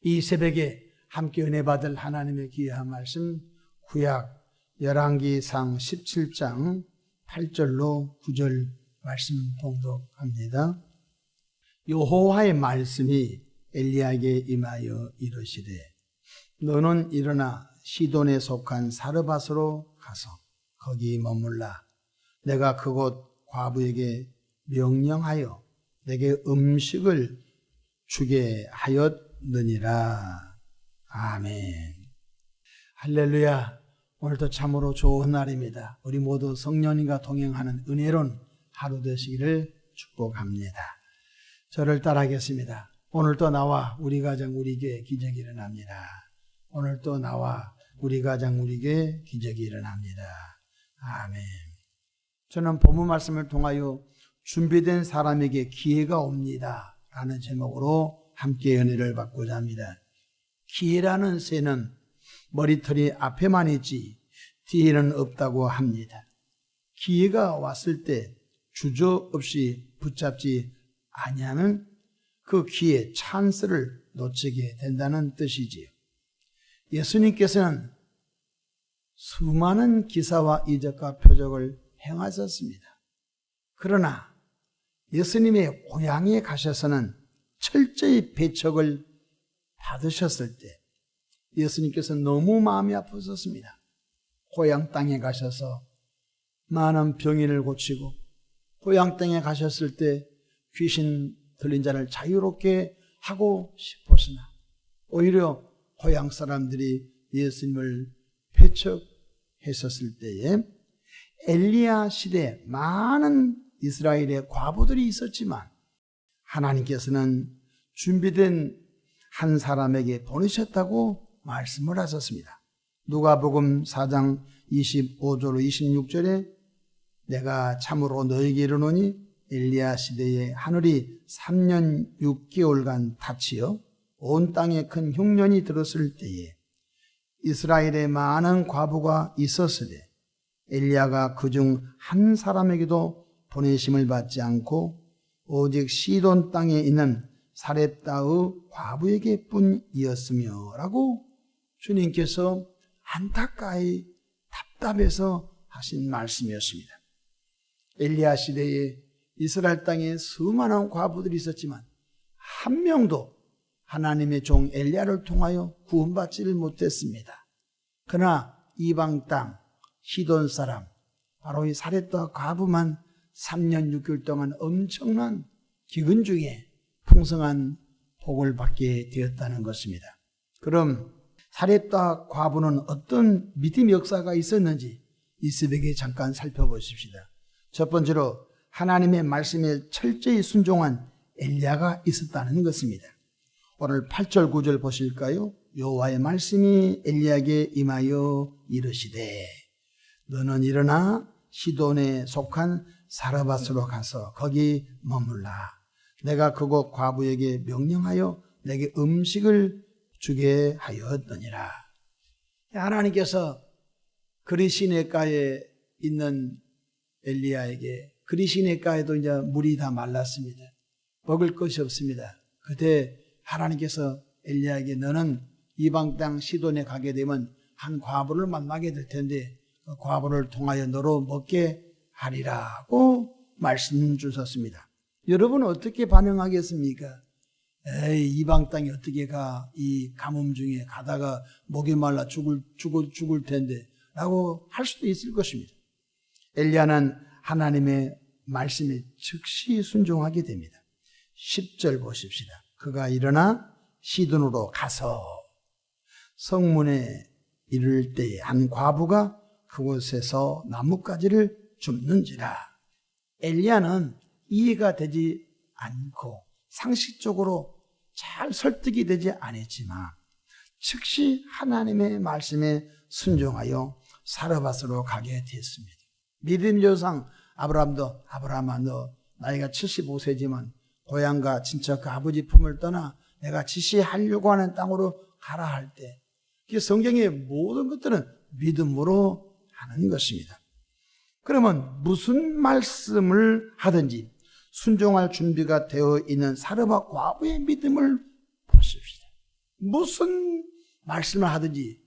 이 새벽에 함께 은혜 받을 하나님의 귀한 말씀, 구약 열왕기상 17장 8절로 9절 말씀 봉독합니다. 여호와의 말씀이 엘리야에게 임하여 이르시되, 너는 일어나 시돈에 속한 사르밧으로 가서 거기 머물라. 내가 그곳 과부에게 명령하여 내게 음식을 주게 하였느니라. 아멘. 할렐루야. 오늘도 참으로 좋은 날입니다. 우리 모두 성령님과 동행하는 은혜로운 하루 되시기를 축복합니다. 저를 따라하겠습니다. 오늘도 나와 우리 가정 우리 교회 기적이 일어납니다. 오늘도 나와 우리 가정 우리 교회 기적이 일어납니다. 아멘. 저는 본문 말씀을 통하여 준비된 사람에게 기회가 옵니다 라는 제목으로 함께 은혜를 받고자 합니다. 기회라는 새는 머리털이 앞에만 있지 뒤에는 없다고 합니다. 기회가 왔을 때 주저없이 붙잡지 아니하면 그 기회, 찬스를 놓치게 된다는 뜻이지요. 예수님께서는 수많은 기사와 이적과 표적을 행하셨습니다. 그러나 예수님의 고향에 가셔서는 철저히 배척을 받으셨을 때 예수님께서 너무 마음이 아프셨습니다. 고향 땅에 가셔서 많은 병인을 고치고, 고향 땅에 가셨을 때 귀신 들린 자를 자유롭게 하고 싶었으나 오히려 고향 사람들이 예수님을 배척했었을 때에 엘리야 시대에 많은 이스라엘의 과부들이 있었지만 하나님께서는 준비된 한 사람에게 보내셨다고 말씀을 하셨습니다. 누가복음 4장 25절 26절에 내가 참으로 너에게 이르노니 엘리야 시대에 하늘이 3년 6개월간 닫히어 온 땅에 큰 흉년이 들었을 때에 이스라엘에 많은 과부가 있었으되 엘리야가 그중 한 사람에게도 보내심을 받지 않고 오직 시돈 땅에 있는 사렙다의 과부에게 뿐이었으며 라고 주님께서 안타까이 답답해서 하신 말씀이었습니다. 엘리야 시대에 이스라엘 땅에 수많은 과부들이 있었지만 한 명도 하나님의 종 엘리야를 통하여 구원받지를 못했습니다. 그러나 이방 땅 시돈 사람 바로 이 사렙다 과부만 3년 6개월 동안 엄청난 기근 중에 풍성한 복을 받게 되었다는 것입니다. 그럼 사렙다 과부는 어떤 믿음의 역사가 있었는지 이 새벽에 잠깐 살펴보십시다. 첫 번째로 하나님의 말씀에 철저히 순종한 엘리야가 있었다는 것입니다. 오늘 8절 9절 보실까요? 여호와의 말씀이 엘리야에게 임하여 이르시되 너는 일어나 시돈에 속한 사르밧으로 가서 거기 머물라. 내가 그곳 과부에게 명령하여 내게 음식을 주게 하였느니라. 하나님께서 그리시네가에 있는 엘리야에게, 그리시네가에도 이제 물이 다 말랐습니다. 먹을 것이 없습니다. 그때 하나님께서 엘리야에게 너는 이방 땅 시돈에 가게 되면 한 과부를 만나게 될 텐데 그 과부를 통하여 너로 먹게 하리라고 말씀 주셨습니다. 여러분은 어떻게 반응하겠습니까? 에이, 이방 땅에 어떻게 가? 이 가뭄 중에 가다가 목이 말라 죽을 텐데 라고 할 수도 있을 것입니다. 엘리야는 하나님의 말씀에 즉시 순종하게 됩니다. 10절 보십시다. 그가 일어나 시돈으로 가서 성문에 이를 때에 한 과부가 그곳에서 나뭇가지를 줍는지라. 엘리야는 이해가 되지 않고 상식적으로 잘 설득이 되지 않았지만 즉시 하나님의 말씀에 순종하여 사르밧으로 가게 되었습니다. 믿음의 조상 아브라함아 너 나이가 75세지만 고향과 친척과 아버지 품을 떠나 내가 지시하려고 하는 땅으로 가라 할 때 성경의 모든 것들은 믿음으로 하는 것입니다. 그러면 무슨 말씀을 하든지 순종할 준비가 되어 있는 사르밧 과부의 믿음을 보십시다. 무슨 말씀을 하든지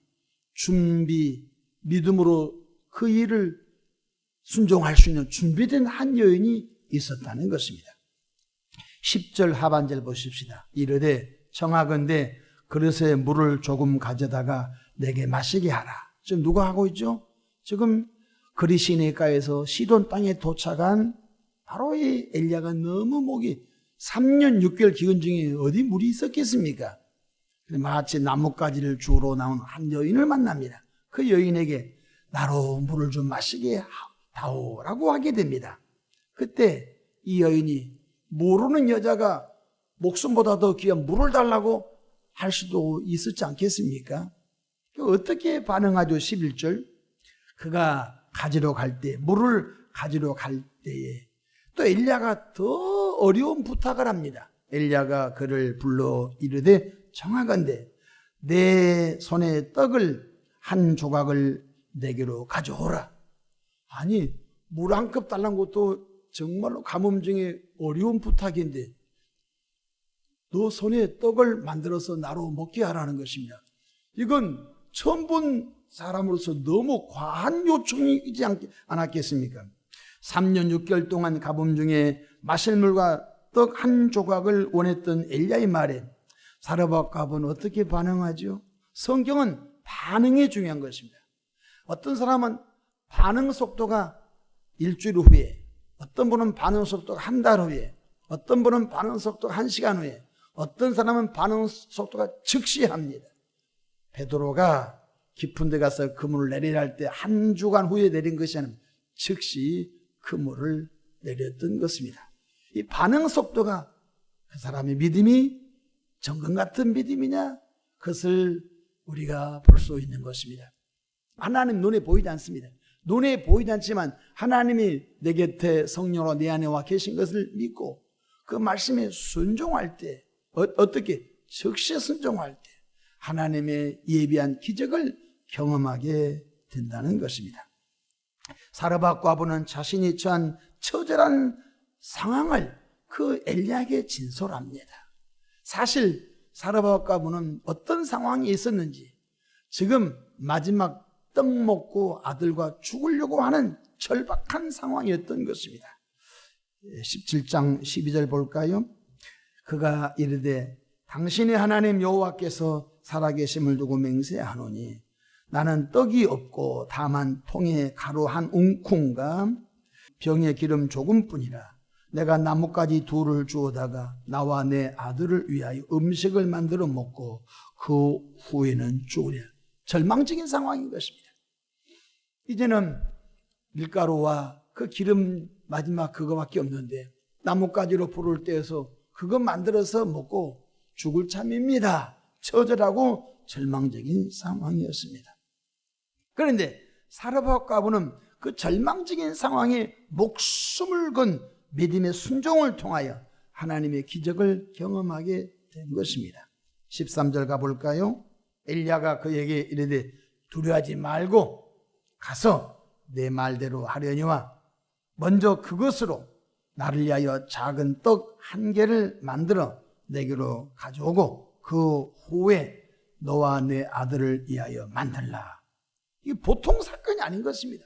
준비, 믿음으로 그 일을 순종할 수 있는 준비된 한 여인이 있었다는 것입니다. 10절 하반절 보십시다. 이르되 청하건대 그릇에 물을 조금 가져다가 내게 마시게 하라. 지금 누가 하고 있죠? 지금 그리시네가에서 시돈 땅에 도착한 바로 이 엘리야가 너무 목이 3년 6개월 기근 중에 어디 물이 있었겠습니까? 마치 나뭇가지를 주우러 나온 한 여인을 만납니다. 그 여인에게 나로 물을 좀 마시게 다오라고 하게 됩니다. 그때 이 여인이 모르는 여자가 목숨보다 더 귀한 물을 달라고 할 수도 있었지 않겠습니까? 어떻게 반응하죠? 11절 그가 가지러 갈 때, 물을 가지러 갈 때에 또 엘리야가 더 어려운 부탁을 합니다. 엘리야가 그를 불러 이르되 청하건대 내 손에 떡을 한 조각을 내게로 가져오라. 아니 물 한 컵 달라는 것도 정말로 가뭄 중에 어려운 부탁인데 너 손에 떡을 만들어서 나로 먹게 하라는 것입니다. 이건 처음 본 사람으로서 너무 과한 요청이지 않았겠습니까? 3년 6개월 동안 가뭄 중에 마실 물과 떡 한 조각을 원했던 엘리야의 말에 사르밧갑은 어떻게 반응하죠? 성경은 반응이 중요한 것입니다. 어떤 사람은 반응 속도가 일주일 후에, 어떤 분은 반응 속도가 한 달 후에, 어떤 분은 반응 속도가 1시간 후에, 어떤 사람은 반응 속도가 즉시 합니다. 베드로가 깊은 데 가서 그물을 내리라 할 때 한 주간 후에 내린 것이 아니라 즉시 그물을 내렸던 것입니다. 이 반응 속도가 그 사람의 믿음이 정금 같은 믿음이냐? 그것을 우리가 볼 수 있는 것입니다. 하나님 눈에 보이지 않습니다. 눈에 보이지 않지만 하나님이 내 곁에 성령으로 내 안에 와 계신 것을 믿고 그 말씀에 순종할 때 어떻게? 즉시 순종할 때 하나님의 예비한 기적을 경험하게 된다는 것입니다. 사르밧과부는 자신이 처한 처절한 상황을 그 엘리야에게 진솔합니다. 사실 사르밧과부는 어떤 상황이 있었는지 지금 마지막 떡 먹고 아들과 죽으려고 하는 절박한 상황이었던 것입니다. 17장 12절 볼까요? 그가 이르되 당신의 하나님 여호와께서 살아계심을 두고 맹세하노니 나는 떡이 없고 다만 통에 가루 한 웅쿵과 병에 기름 조금뿐이라. 내가 나뭇가지 둘을 주워다가 나와 내 아들을 위하여 음식을 만들어 먹고 그 후에는 죽으랴. 절망적인 상황인 것입니다. 이제는 밀가루와 그 기름 마지막 그거밖에 없는데 나뭇가지로 불을 떼어서 그거 만들어서 먹고 죽을 참입니다. 처절하고 절망적인 상황이었습니다. 그런데 사르밧과부는 그 절망적인 상황에 목숨을 건 믿음의 순종을 통하여 하나님의 기적을 경험하게 된 것입니다. 13절 가볼까요? 엘리야가 그에게 이르되 두려워하지 말고 가서 내 말대로 하려니와 먼저 그것으로 나를 위하여 작은 떡 한 개를 만들어 내게로 가져오고 그 후에 너와 내 아들을 위하여 만들라. 이게 보통 사건이 아닌 것입니다.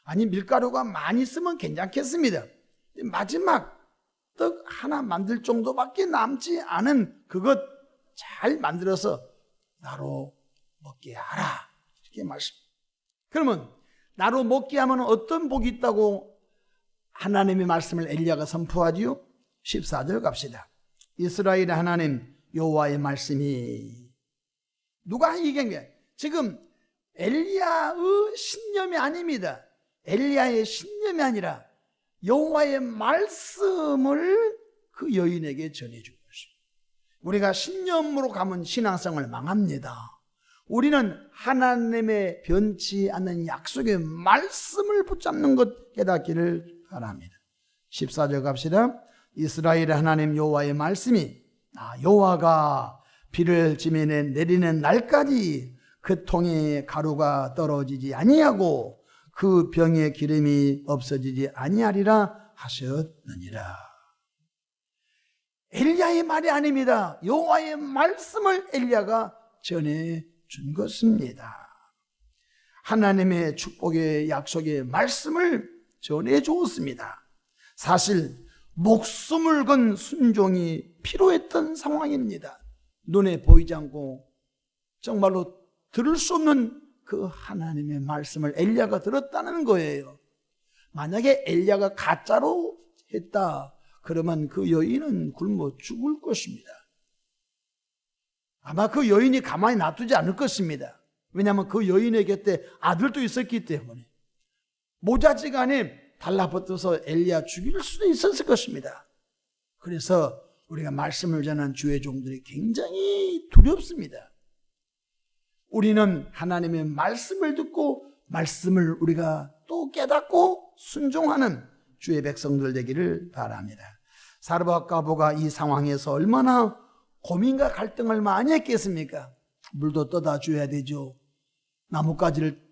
아니 밀가루가 많이 있으면 괜찮겠습니다. 마지막 떡 하나 만들 정도밖에 남지 않은 그것 잘 만들어서 나로 먹게 하라. 이렇게 말씀. 그러면 나로 먹게 하면 어떤 복이 있다고 하나님의 말씀을 엘리야가 선포하지요? 14절 갑시다. 이스라엘의 하나님 여호와의 말씀이 누가 얘기한 거야? 지금 엘리야의 신념이 아닙니다. 엘리야의 신념이 아니라 여호와의 말씀을 그 여인에게 전해준 것입니다. 우리가 신념으로 가면 신앙생활 망합니다. 우리는 하나님의 변치 않는 약속의 말씀을 붙잡는 것 깨닫기를 바랍니다. 14절 갑시다. 이스라엘의 하나님 여호와의 말씀이 여호와가 비를 지면에 내리는 날까지 그 통에 가루가 떨어지지 아니하고 그 병에 기름이 없어지지 아니하리라 하셨느니라. 엘리야의 말이 아닙니다. 여호와의 말씀을 엘리야가 전해 준 것입니다. 하나님의 축복의 약속의 말씀을 전해 주었습니다. 사실 목숨을 건 순종이 필요했던 상황입니다. 눈에 보이지 않고 정말로 들을 수 없는 그 하나님의 말씀을 엘리야가 들었다는 거예요. 만약에 엘리야가 가짜로 했다 그러면 그 여인은 굶어 죽을 것입니다. 아마 그 여인이 가만히 놔두지 않을 것입니다. 왜냐하면 그 여인의 곁에 아들도 있었기 때문에 모자지간에 달라붙어서 엘리야 죽일 수도 있었을 것입니다. 그래서 우리가 말씀을 전한 주의 종들이 굉장히 두렵습니다. 우리는 하나님의 말씀을 듣고 말씀을 우리가 또 깨닫고 순종하는 주의 백성들 되기를 바랍니다. 사르밧과부가 이 상황에서 얼마나 고민과 갈등을 많이 했겠습니까? 물도 떠다 줘야 되죠. 나뭇가지를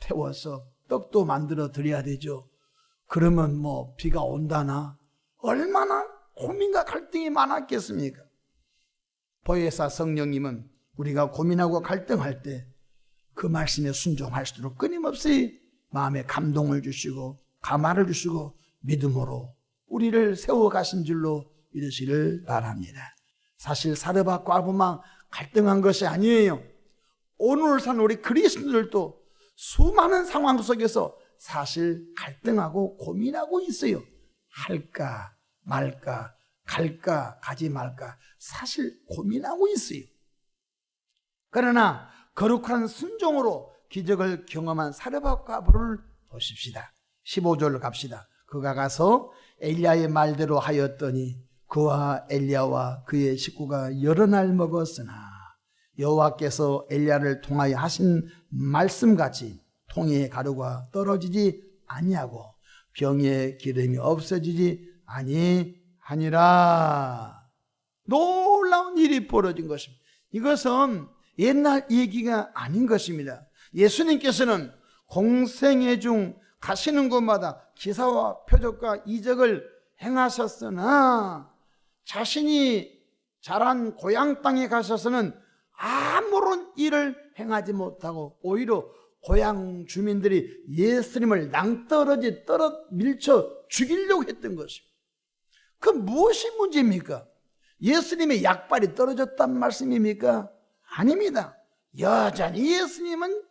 태워서 떡도 만들어 드려야 되죠. 그러면 뭐 비가 온다나 얼마나 고민과 갈등이 많았겠습니까? 보혜사 성령님은 우리가 고민하고 갈등할 때 그 말씀에 순종할 수 있도록 끊임없이 마음에 감동을 주시고 감화를 주시고 믿음으로 우리를 세워가신 줄로 믿으시기를 바랍니다. 사실 사르밧과부만 갈등한 것이 아니에요. 오늘 산 우리 그리스도들도 수많은 상황 속에서 사실 갈등하고 고민하고 있어요. 할까 말까, 갈까 가지 말까 사실 고민하고 있어요. 그러나 거룩한 순종으로 기적을 경험한 사르밧과부를 보십시다. 15절로 갑시다. 그가 가서 엘리야의 말대로 하였더니 그와 엘리야와 그의 식구가 여러 날 먹었으나 여호와께서 엘리야를 통하여 하신 말씀같이 통의 가루가 떨어지지 아니하고 병의 기름이 없어지지 아니하니라. 놀라운 일이 벌어진 것입니다. 이것은 옛날 얘기가 아닌 것입니다. 예수님께서는 공생애 중 가시는 곳마다 기사와 표적과 이적을 행하셨으나 자신이 자란 고향 땅에 가셔서는 아무런 일을 행하지 못하고 오히려 고향 주민들이 예수님을 낭떠러지 밀쳐 죽이려고 했던 것입니다. 그 무엇이 문제입니까? 예수님의 약발이 떨어졌단 말씀입니까? 아닙니다. 여전히 예수님은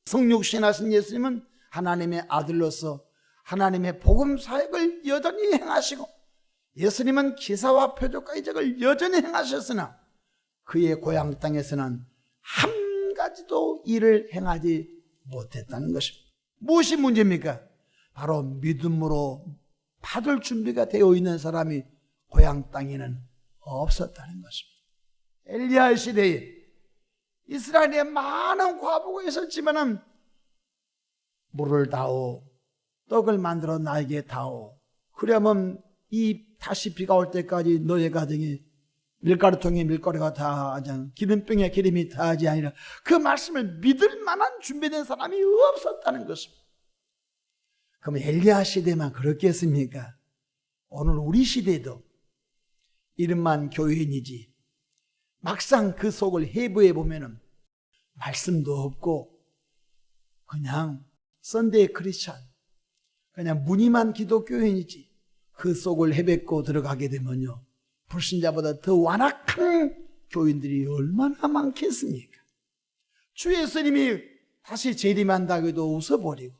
성육신하신 예수님은 하나님의 아들로서 하나님의 복음 사역을 여전히 행하시고 예수님은 기사와 표적과 이적을 여전히 행하셨으나 그의 고향 땅에서는 한 가지도 일을 행하지 못했다는 것입니다. 무엇이 문제입니까? 바로 믿음으로 받을 준비가 되어 있는 사람이 고향 땅에는 없었다는 것입니다. 엘리야 시대에 이스라엘에 많은 과부가 있었지만은 물을 다오, 떡을 만들어 나에게 다오. 그러면 이 다시 비가 올 때까지 너의 가정에 밀가루통에 밀가루가 다하지 않, 기름병에 기름이 다하지 아니라 그 말씀을 믿을 만한 준비된 사람이 없었다는 것입니다. 그럼 엘리야 시대만 그렇겠습니까? 오늘 우리 시대도 이름만 교인이지 막상 그 속을 해부해 보면은 말씀도 없고 그냥 선데이 크리스찬, 그냥 무늬만 기독교인이지 그 속을 헤뱉고 들어가게 되면요 불신자보다 더 완악한 교인들이 얼마나 많겠습니까? 주 예수님이 다시 재림한다고 해도 웃어버리고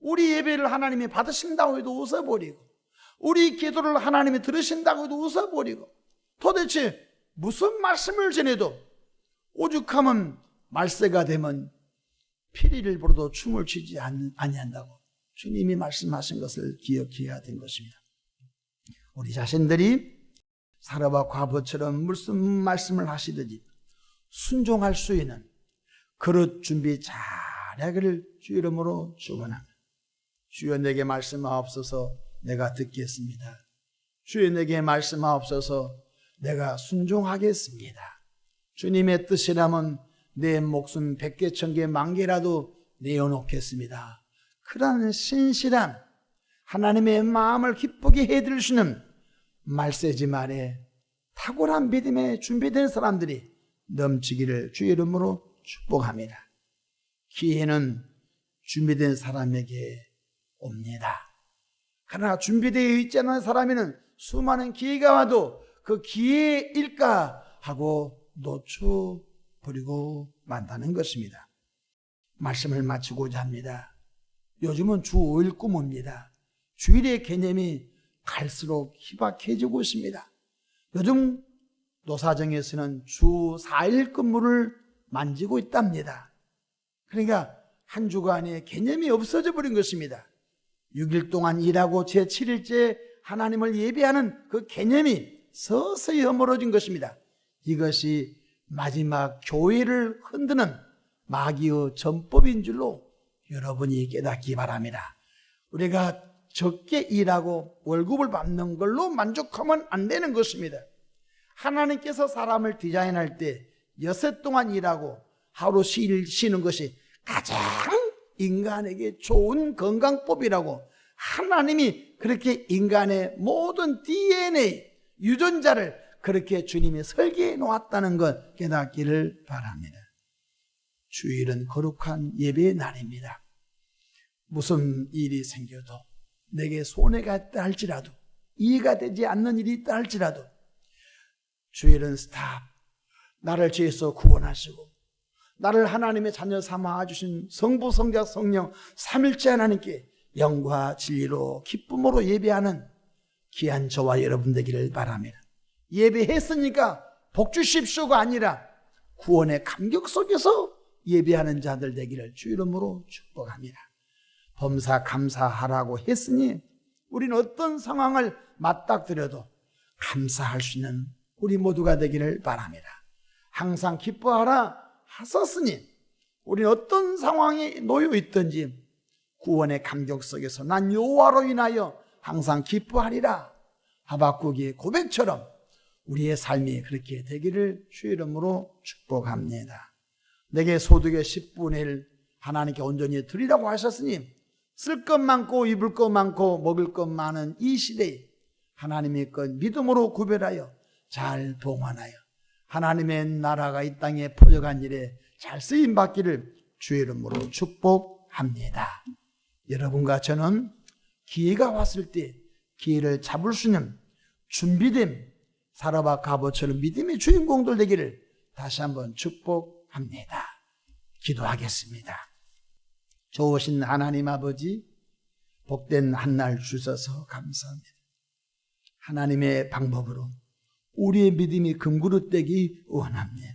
우리 예배를 하나님이 받으신다고 해도 웃어버리고 우리 기도를 하나님이 들으신다고 해도 웃어버리고 도대체 무슨 말씀을 전해도 오죽하면 말세가 되면 피리를 불어도 춤을 추지 아니한다고 주님이 말씀하신 것을 기억해야 된 것입니다. 우리 자신들이 사르밧과부처럼 무슨 말씀을 하시든지 순종할 수 있는 그릇 준비 잘하기를 주 이름으로 축원합니다. 주여 내게 말씀하옵소서 내가 듣겠습니다. 주여 내게 말씀하옵소서 내가 순종하겠습니다. 주님의 뜻이라면 내 목숨 100개, 1000개, 10,000개라도 내어놓겠습니다. 그러한 신실한 하나님의 마음을 기쁘게 해드릴 수 있는 말세지 말에 탁월한 믿음에 준비된 사람들이 넘치기를 주의 이름으로 축복합니다. 기회는 준비된 사람에게 옵니다. 그러나 준비되어 있지 않은 사람에는 수많은 기회가 와도 그 기회일까 하고 놓쳐버리고 만다는 것입니다. 말씀을 마치고자 합니다. 요즘은 주 5일 꿈입니다. 주일의 개념이 갈수록 희박해지고 있습니다. 요즘 노사정에서는 주 4일 근무를 만지고 있답니다. 그러니까 한 주간의 개념이 없어져 버린 것입니다. 6일 동안 일하고 제7일째 하나님을 예배하는 그 개념이 서서히 허물어진 것입니다. 이것이 마지막 교회를 흔드는 마귀의 전법인 줄로 여러분이 깨닫기 바랍니다. 우리가 적게 일하고 월급을 받는 걸로 만족하면 안 되는 것입니다. 하나님께서 사람을 디자인할 때 여섯 동안 일하고 하루 쉬는 것이 가장 인간에게 좋은 건강법이라고 하나님이 그렇게 인간의 모든 DNA, 유전자를 그렇게 주님이 설계해 놓았다는 것 깨닫기를 바랍니다. 주일은 거룩한 예배의 날입니다. 무슨 일이 생겨도 내게 손해가 있다 할지라도 이해가 되지 않는 일이 있다 할지라도 주일은 스탑, 나를 죄에서 구원하시고 나를 하나님의 자녀 삼아 주신 성부, 성자, 성령 삼일째 하나님께 영과 진리로 기쁨으로 예배하는 귀한 저와 여러분 되기를 바랍니다. 예배했으니까 복 주십시오가 아니라 구원의 감격 속에서 예배하는 자들 되기를 주 이름으로 축복합니다. 범사 감사하라고 했으니 우리는 어떤 상황을 맞닥뜨려도 감사할 수 있는 우리 모두가 되기를 바랍니다. 항상 기뻐하라 하셨으니 우리는 어떤 상황에 놓여 있든지 구원의 감격 속에서 난 여호와로 인하여 항상 기뻐하리라 하박국의 고백처럼 우리의 삶이 그렇게 되기를 주 이름으로 축복합니다. 내게 소득의 10분의 1 하나님께 온전히 드리라고 하셨으니 쓸 것 많고 입을 것 많고 먹을 것 많은 이 시대에 하나님의 것 믿음으로 구별하여 잘 봉헌하여 하나님의 나라가 이 땅에 퍼져간 일에 잘 쓰임받기를 주의 이름으로 축복합니다. 여러분과 저는 기회가 왔을 때 기회를 잡을 수 있는 준비된 사라바 갑옷처럼 믿음의 주인공들 되기를 다시 한번 축복합니다. 기도하겠습니다. 좋으신 하나님 아버지, 복된 한날 주셔서 감사합니다. 하나님의 방법으로 우리의 믿음이 금그릇되기 원합니다.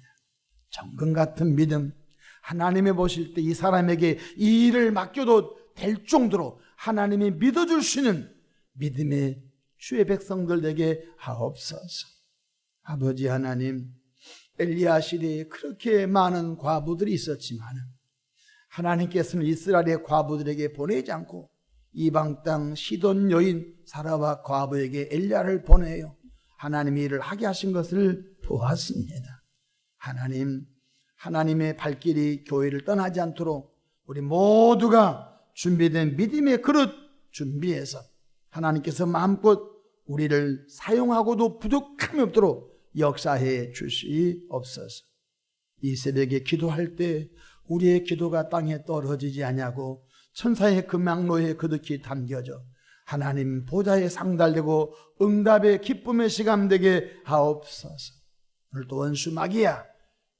정금 같은 믿음, 하나님이 보실 때 이 사람에게 이 일을 맡겨도 될 정도로 하나님이 믿어줄 수 있는 믿음의 주의 백성들 되게 하옵소서. 아버지 하나님, 엘리야 시대에 그렇게 많은 과부들이 있었지만 하나님께서는 이스라엘의 과부들에게 보내지 않고 이방 땅 시돈 여인 사라와 과부에게 엘리야를 보내요 하나님의 일을 하게 하신 것을 보았습니다. 하나님, 하나님의 발길이 교회를 떠나지 않도록 우리 모두가 준비된 믿음의 그릇 준비해서 하나님께서 마음껏 우리를 사용하고도 부족함이 없도록 역사해 주시옵소서. 이 새벽에 기도할 때 우리의 기도가 땅에 떨어지지 아니하고 천사의 금양로에 그득히 담겨져 하나님 보좌에 상달되고 응답의 기쁨의 시간 되게 하옵소서. 오늘도 원수 마귀야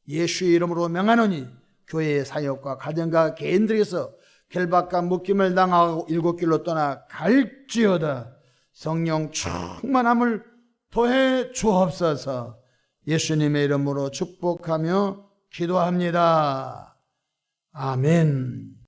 예수의 이름으로 명하노니 교회의 사역과 가정과 개인들에서 결박과 묶임을 당하고 일곱 길로 떠나 갈지어다. 성령 충만함을 더해 주옵소서. 예수님의 이름으로 축복하며 기도합니다. 아멘.